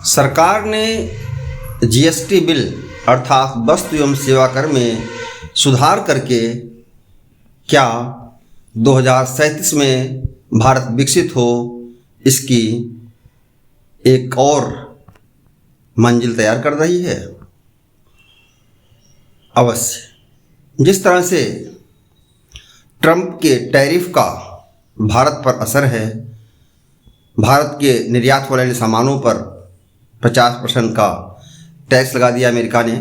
सरकार ने GST bill अर्थात वस्तु एवं सेवा कर में सुधार करके क्या 2037 में भारत विकसित हो, इसकी एक और मंजिल तैयार कर रही है। अवश्य जिस तरह से ट्रंप के टैरिफ का भारत पर असर है, भारत के निर्यात वाले सामानों पर 50% का टैक्स लगा दिया अमेरिका ने,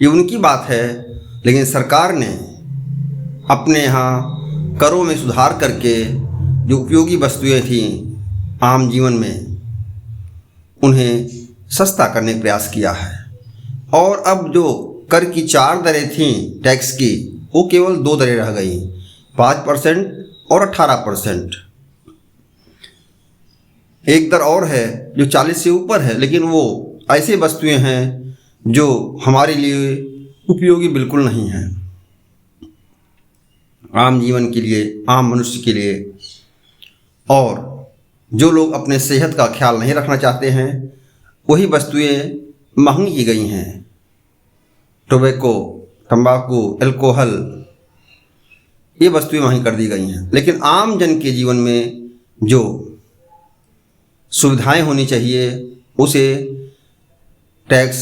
ये उनकी बात है। लेकिन सरकार ने अपने यहाँ करों में सुधार करके जो उपयोगी वस्तुएं थीं आम जीवन में, उन्हें सस्ता करने का प्रयास किया है। और अब जो कर की 4 दरें थीं टैक्स की, वो केवल 2 दरें रह गई, 5% और 18%। एक दर और है जो 40 से ऊपर है, लेकिन वो ऐसे वस्तुएं हैं जो हमारे लिए उपयोगी बिल्कुल नहीं हैं, आम जीवन के लिए, आम मनुष्य के लिए। और जो लोग अपने सेहत का ख्याल नहीं रखना चाहते हैं, वही वस्तुएं महंगी की गई हैं। टोबैको, तंबाकू, अल्कोहल, ये वस्तुएं महंगी कर दी गई हैं। लेकिन आम जन के जीवन में जो सुविधाएं होनी चाहिए, उसे टैक्स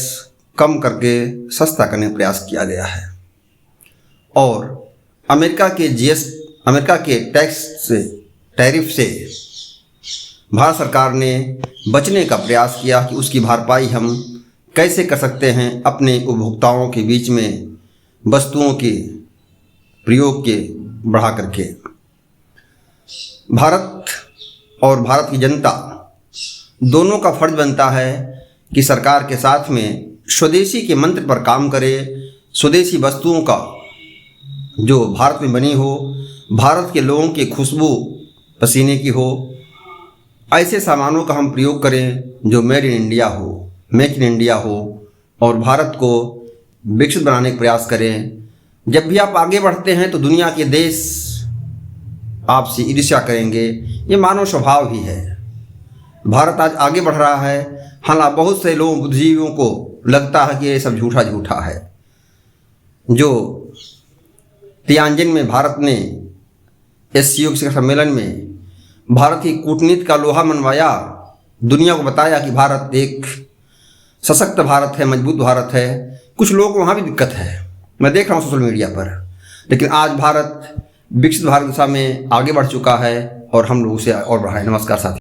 कम करके सस्ता करने का प्रयास किया गया है। और अमेरिका के टैरिफ से भारत सरकार ने बचने का प्रयास किया कि उसकी भरपाई हम कैसे कर सकते हैं अपने उपभोक्ताओं के बीच में वस्तुओं के प्रयोग के बढ़ा करके। भारत और भारत की जनता दोनों का फर्ज बनता है कि सरकार के साथ में स्वदेशी के मंत्र पर काम करे, स्वदेशी वस्तुओं का जो भारत में बनी हो, भारत के लोगों की खुशबू पसीने की हो, ऐसे सामानों का हम प्रयोग करें जो मेड इन इंडिया हो, मेक इन इंडिया हो, और भारत को विकसित बनाने का प्रयास करें। जब भी आप आगे बढ़ते हैं तो दुनिया के देश आपसे ईर्ष्या करेंगे, ये मानव स्वभाव ही है। भारत आज आगे बढ़ रहा है, हालांकि बहुत से लोगों, बुद्धिजीवियों को लगता है कि ये सब झूठा है। जो तियानजिन में भारत ने एससीओ के सम्मेलन में भारत की कूटनीति का लोहा मनवाया, दुनिया को बताया कि भारत एक सशक्त भारत है, मजबूत भारत है। कुछ लोगों को वहाँ भी दिक्कत है, मैं देख रहा हूँ सोशल मीडिया पर। लेकिन आज भारत विकसित भारत दिशा में आगे बढ़ चुका है और हम लोग उसे और बढ़ाएं। नमस्कार साथी।